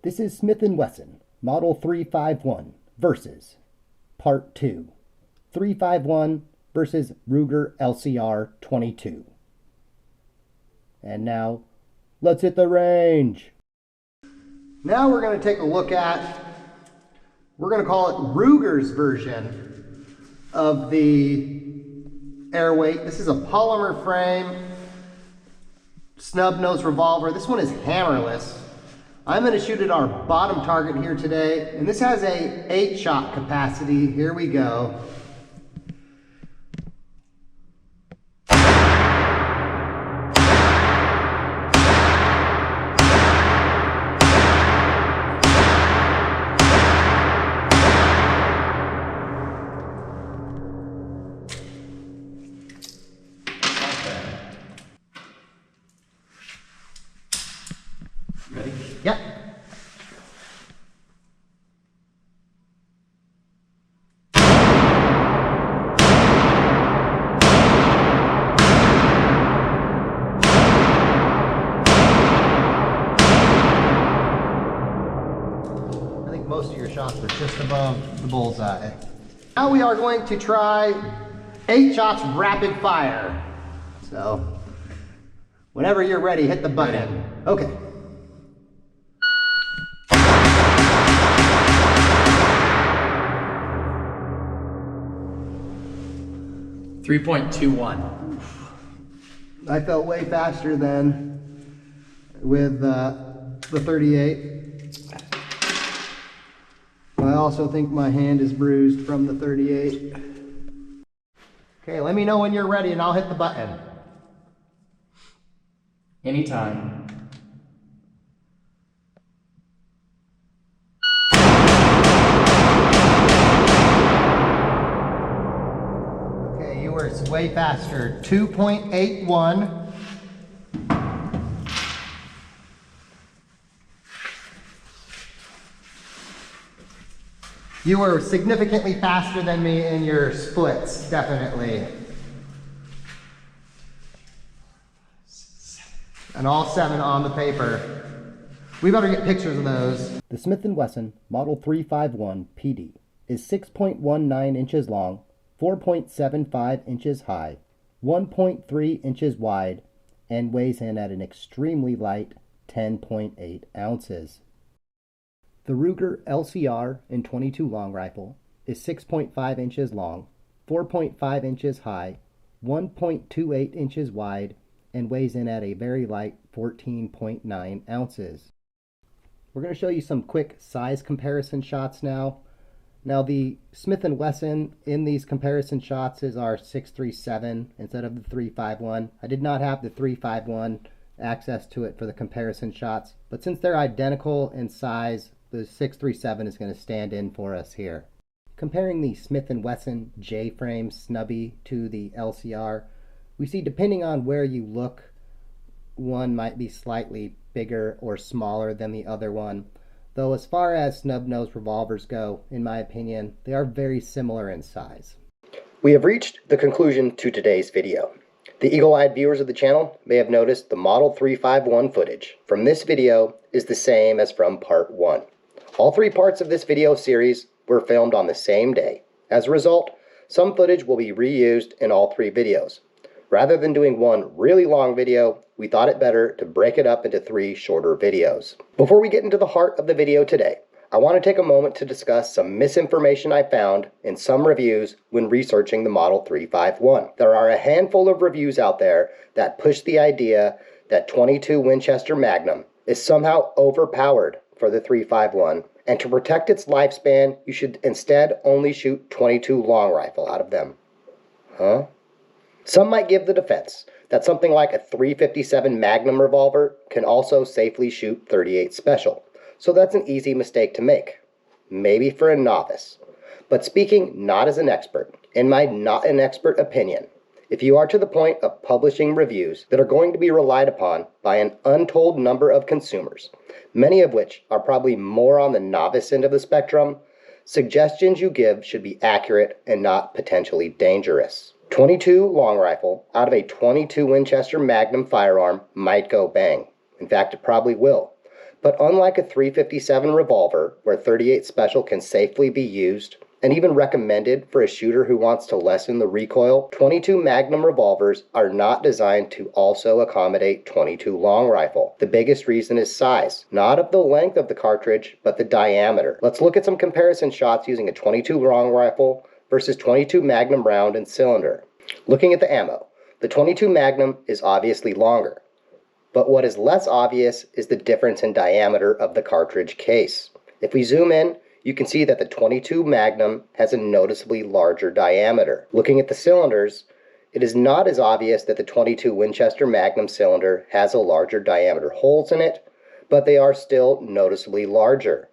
This is Smith Wesson Model 351 versus Part 2. 351 versus Ruger LCR 22. And now, let's hit the range. Now we're going to take a look at, we're going to call it Ruger's version of the AirWeight. This is a polymer frame, snub nose revolver. This one is hammerless. I'm going to shoot at our bottom target here today, and this has a 8-shot capacity. Here we go. Ready? Yep. I think most of your shots were just above the bullseye. Now we are going to try 8 shots rapid fire. So, whenever you're ready, hit the button. Okay. 3.21. I felt way faster than with the 38. I also think my hand is bruised from the 38. Okay, let me know when you're ready and I'll hit the button. Anytime. It's way faster. 2.81. You were significantly faster than me in your splits, definitely. And all 7 on the paper. We better get pictures of those. The Smith & Wesson Model 351 PD is 6.19 inches long, 4.75 inches high, 1.3 inches wide, and weighs in at an extremely light 10.8 ounces. The Ruger LCR in 22 long rifle is 6.5 inches long, 4.5 inches high, 1.28 inches wide, and weighs in at a very light 14.9 ounces. We're going to show you some quick size comparison shots now. Now the Smith & Wesson in these comparison shots is our 637 instead of the 351. I did not have the 351 access to it for the comparison shots, but since they're identical in size, the 637 is going to stand in for us here. Comparing the Smith & Wesson J-frame snubby to the LCR, we see depending on where you look, one might be slightly bigger or smaller than the other one. Though as far as snub-nosed revolvers go, in my opinion, they are very similar in size. We have reached the conclusion to today's video. The eagle-eyed viewers of the channel may have noticed the Model 351 footage from this video is the same as from Part 1. All 3 parts of this video series were filmed on the same day. As a result, some footage will be reused in all 3 videos. Rather than doing one really long video, we thought it better to break it up into 3 shorter videos. Before we get into the heart of the video today, I want to take a moment to discuss some misinformation I found in some reviews when researching the Model 351. There are a handful of reviews out there that push the idea that 22 Winchester Magnum is somehow overpowered for the 351, and to protect its lifespan, you should instead only shoot 22 long rifle out of them. Huh? Some might give the defense that something like a 357 Magnum revolver can also safely shoot 38 Special, so that's an easy mistake to make. Maybe for a novice. But speaking not as an expert, in my not an expert opinion, if you are to the point of publishing reviews that are going to be relied upon by an untold number of consumers, many of which are probably more on the novice end of the spectrum, suggestions you give should be accurate and not potentially dangerous. 22 long rifle out of a 22 Winchester Magnum firearm might go bang. In fact, it probably will. But unlike a .357 revolver, where .38 Special can safely be used, and even recommended for a shooter who wants to lessen the recoil, .22 Magnum revolvers are not designed to also accommodate .22 long rifle. The biggest reason is size, not of the length of the cartridge, but the diameter. Let's look at some comparison shots using a .22 long rifle versus .22 Magnum round and cylinder. Looking at the ammo, the .22 Magnum is obviously longer, but what is less obvious is the difference in diameter of the cartridge case. If we zoom in, you can see that the .22 Magnum has a noticeably larger diameter. Looking at the cylinders, it is not as obvious that the .22 Winchester Magnum cylinder has a larger diameter holes in it, but they are still noticeably larger.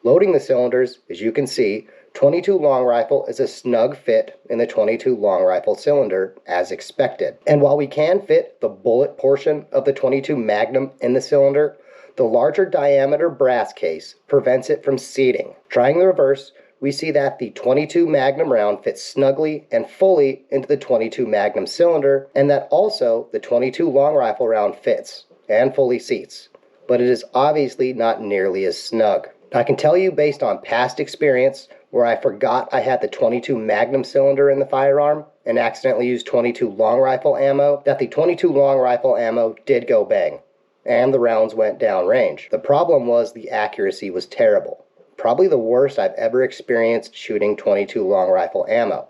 Loading the cylinders, as you can see, .22 long rifle is a snug fit in the .22 long rifle cylinder as expected. And while we can fit the bullet portion of the .22 Magnum in the cylinder, the larger diameter brass case prevents it from seating. Trying the reverse, we see that the .22 Magnum round fits snugly and fully into the .22 Magnum cylinder, and that also the .22 long rifle round fits and fully seats, but it is obviously not nearly as snug. I can tell you based on past experience where I forgot I had the .22 Magnum cylinder in the firearm and accidentally used .22 long rifle ammo, that the .22 long rifle ammo did go bang, and the rounds went downrange. The problem was the accuracy was terrible. Probably the worst I've ever experienced shooting .22 long rifle ammo.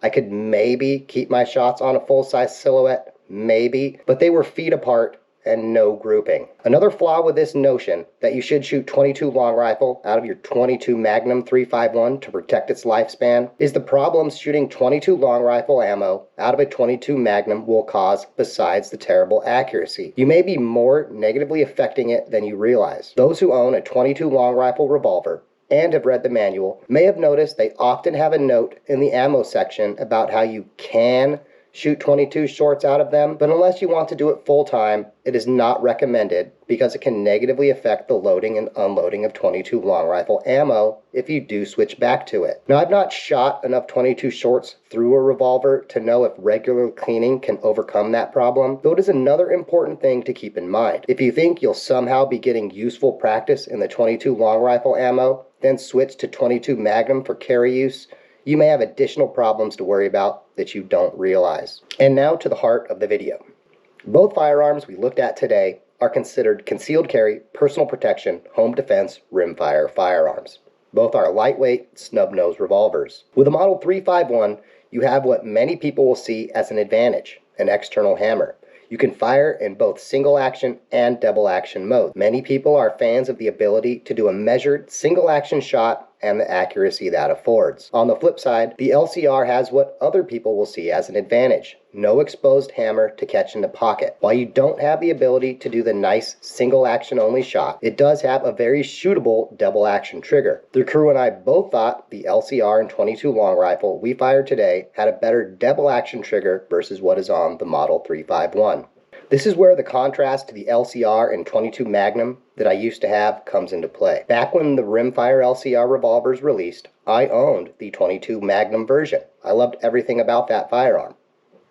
I could maybe keep my shots on a full-size silhouette, maybe, but they were feet apart and no grouping. Another flaw with this notion that you should shoot .22 long rifle out of your .22 Magnum 351 to protect its lifespan is the problems shooting .22 long rifle ammo out of a .22 Magnum will cause besides the terrible accuracy. You may be more negatively affecting it than you realize. Those who own a .22 long rifle revolver and have read the manual may have noticed they often have a note in the ammo section about how you can shoot .22 shorts out of them, but unless you want to do it full time, it is not recommended because it can negatively affect the loading and unloading of .22 long rifle ammo if you do switch back to it. Now, I've not shot enough .22 shorts through a revolver to know if regular cleaning can overcome that problem, though it is another important thing to keep in mind. If you think you'll somehow be getting useful practice in the .22 long rifle ammo, then switch to .22 Magnum for carry use, you may have additional problems to worry about that you don't realize. And now to the heart of the video. Both firearms we looked at today are considered concealed carry, personal protection, home defense, rimfire firearms. Both are lightweight, snub-nose revolvers. With a Model 351, you have what many people will see as an advantage, an external hammer. You can fire in both single action and double action mode. Many people are fans of the ability to do a measured single action shot and the accuracy that affords. On the flip side, the LCR has what other people will see as an advantage. No exposed hammer to catch in the pocket. While you don't have the ability to do the nice single action only shot, it does have a very shootable double action trigger. The crew and I both thought the LCR and .22 long rifle we fired today had a better double action trigger versus what is on the Model 351. This is where the contrast to the LCR and .22 Magnum that I used to have comes into play. Back when the rimfire LCR revolvers released, I owned the .22 Magnum version. I loved everything about that firearm,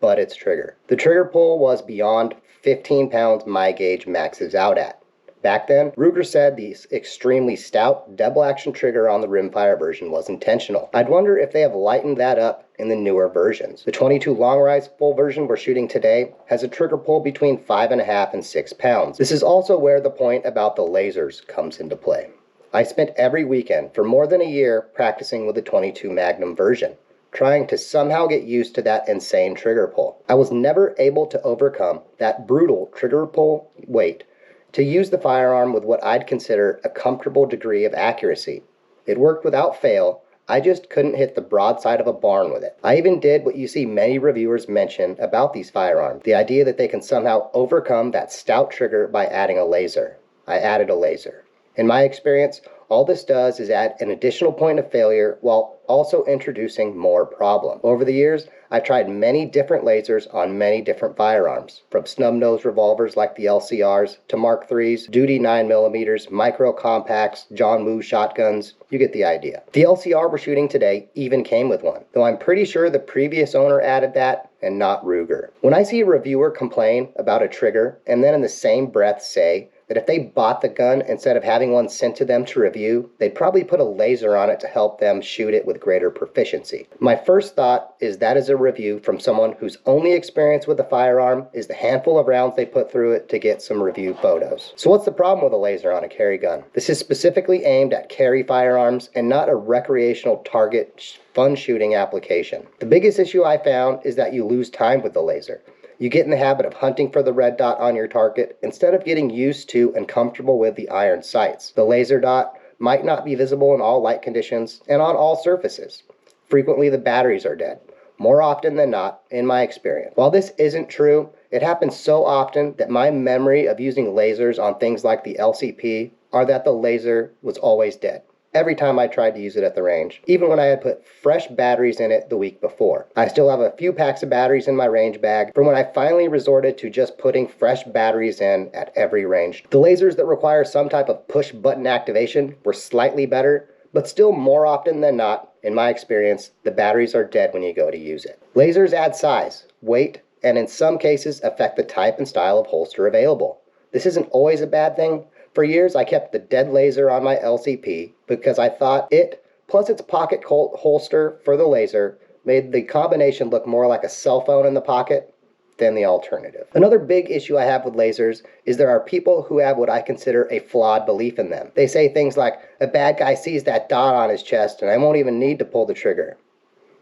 but its trigger. The trigger pull was beyond 15 pounds my gauge maxes out at. Back then, Ruger said the extremely stout double action trigger on the rimfire version was intentional. I'd wonder if they have lightened that up in the newer versions. The .22 long rifle version we're shooting today has a trigger pull between 5.5 and 6 pounds. This is also where the point about the lasers comes into play. I spent every weekend for more than a year practicing with the .22 Magnum version, trying to somehow get used to that insane trigger pull. I was never able to overcome that brutal trigger pull weight to use the firearm with what I'd consider a comfortable degree of accuracy. It worked without fail, I just couldn't hit the broadside of a barn with it. I even did what you see many reviewers mention about these firearms, the idea that they can somehow overcome that stout trigger by adding a laser. I added a laser. In my experience, all this does is add an additional point of failure while also introducing more problem. Over the years, I've tried many different lasers on many different firearms, from snub-nose revolvers like the LCRs to Mark IIIs, duty 9mm, micro compacts, John Woo shotguns. You get the idea. The LCR we're shooting today even came with one, though I'm pretty sure the previous owner added that and not Ruger. When I see a reviewer complain about a trigger and then in the same breath say that if they bought the gun, instead of having one sent to them to review, they'd probably put a laser on it to help them shoot it with greater proficiency. My first thought is that is a review from someone whose only experience with a firearm is the handful of rounds they put through it to get some review photos. So what's the problem with a laser on a carry gun? This is specifically aimed at carry firearms and not a recreational target fun shooting application. The biggest issue I found is that you lose time with the laser. You get in the habit of hunting for the red dot on your target instead of getting used to and comfortable with the iron sights. The laser dot might not be visible in all light conditions and on all surfaces. Frequently the batteries are dead, more often than not, in my experience. While this isn't true, it happens so often that my memory of using lasers on things like the LCP are that the laser was always dead every time I tried to use it at the range, even when I had put fresh batteries in it the week before. I still have a few packs of batteries in my range bag from when I finally resorted to just putting fresh batteries in at every range. The lasers that require some type of push button activation were slightly better, but still more often than not, in my experience, the batteries are dead when you go to use it. Lasers add size, weight, and in some cases affect the type and style of holster available. This isn't always a bad thing. For years, I kept the dead laser on my LCP because I thought it, plus its pocket holster for the laser, made the combination look more like a cell phone in the pocket than the alternative. Another big issue I have with lasers is there are people who have what I consider a flawed belief in them. They say things like, a bad guy sees that dot on his chest and I won't even need to pull the trigger.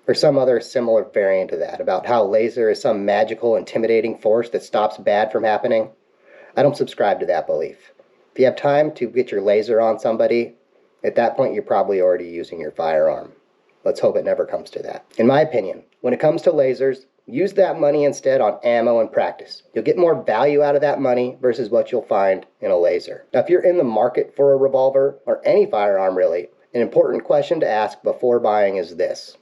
Or some other similar variant of that, about how laser is some magical, intimidating force that stops bad from happening. I don't subscribe to that belief. If you have time to get your laser on somebody, at that point you're probably already using your firearm. Let's hope it never comes to that. In my opinion, when it comes to lasers, use that money instead on ammo and practice. You'll get more value out of that money versus what you'll find in a laser. Now, if you're in the market for a revolver, or any firearm really, an important question to ask before buying is this: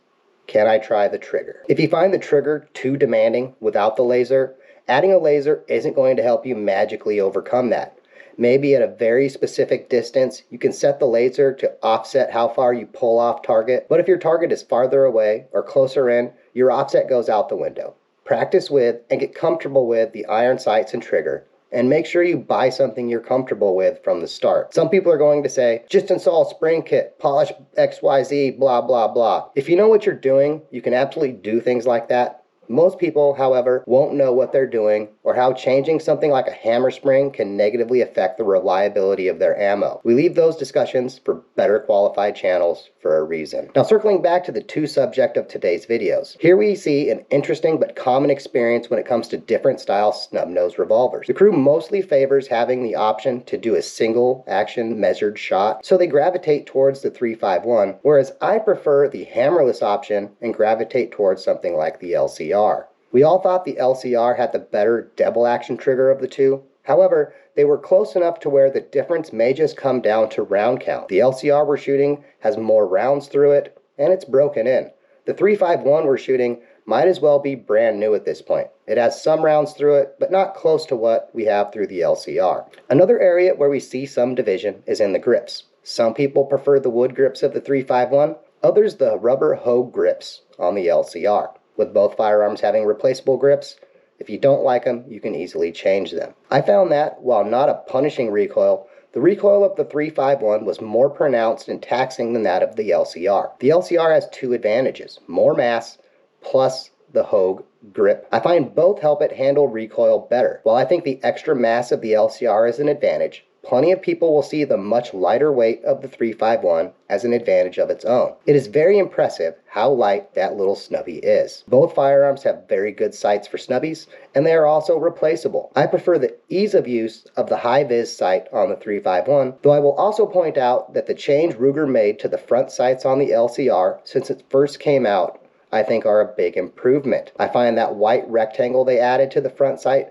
can I try the trigger? If you find the trigger too demanding without the laser, adding a laser isn't going to help you magically overcome that. Maybe at a very specific distance, you can set the laser to offset how far you pull off target, but if your target is farther away or closer in, your offset goes out the window. Practice with and get comfortable with the iron sights and trigger, and make sure you buy something you're comfortable with from the start. Some people are going to say, just install a spring kit, polish XYZ, blah, blah, blah. If you know what you're doing, you can absolutely do things like that. Most people, however, won't know what they're doing or how changing something like a hammer spring can negatively affect the reliability of their ammo. We leave those discussions for better qualified channels for a reason. Now, circling back to the subject of today's videos, here we see an interesting but common experience when it comes to different style snub-nose revolvers. The crew mostly favors having the option to do a single action measured shot, so they gravitate towards the 351, whereas I prefer the hammerless option and gravitate towards something like the LCR. We all thought the LCR had the better double action trigger of the two. However, they were close enough to where the difference may just come down to round count. The LCR we're shooting has more rounds through it, and it's broken in. The 351 we're shooting might as well be brand new at this point. It has some rounds through it, but not close to what we have through the LCR. Another area where we see some division is in the grips. Some people prefer the wood grips of the 351, others the rubber hoe grips on the LCR. With both firearms having replaceable grips, if you don't like them, you can easily change them. I found that, while not a punishing recoil, the recoil of the 351 was more pronounced and taxing than that of the LCR. The LCR has two advantages: more mass, plus the hoe grip. I find both help it handle recoil better. While I think the extra mass of the LCR is an advantage, plenty of people will see the much lighter weight of the 351 as an advantage of its own. It is very impressive how light that little snubby is. Both firearms have very good sights for snubbies, and they are also replaceable. I prefer the ease of use of the high-vis sight on the 351, though I will also point out that the change Ruger made to the front sights on the LCR since it first came out I think are a big improvement. I find that white rectangle they added to the front sight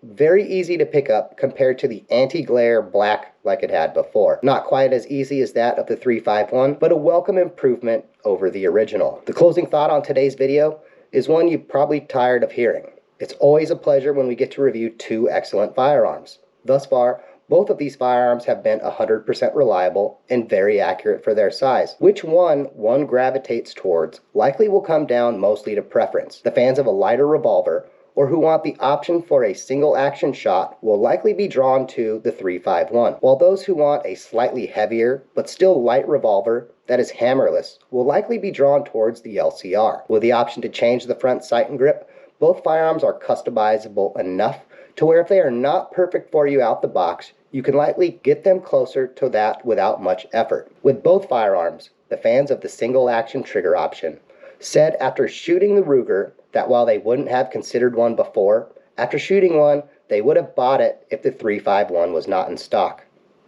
very easy to pick up compared to the anti-glare black like it had before. Not quite as easy as that of the 351, but a welcome improvement over the original. The closing thought on today's video is one you're probably tired of hearing. It's always a pleasure when we get to review two excellent firearms. Thus far, both of these firearms have been 100% reliable and very accurate for their size. Which one gravitates towards likely will come down mostly to preference. The fans of a lighter revolver or who want the option for a single action shot will likely be drawn to the 351, while those who want a slightly heavier but still light revolver that is hammerless will likely be drawn towards the LCR. With the option to change the front sight and grip, both firearms are customizable enough to where if they are not perfect for you out the box, you can likely get them closer to that without much effort. With both firearms, the fans of the single action trigger option said after shooting the Ruger that while they wouldn't have considered one before, after shooting one, they would have bought it if the 351 was not in stock.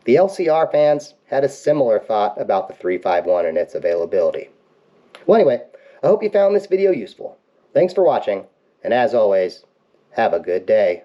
The LCR fans had a similar thought about the 351 and its availability. Well, anyway, I hope you found this video useful. Thanks for watching, and as always, have a good day.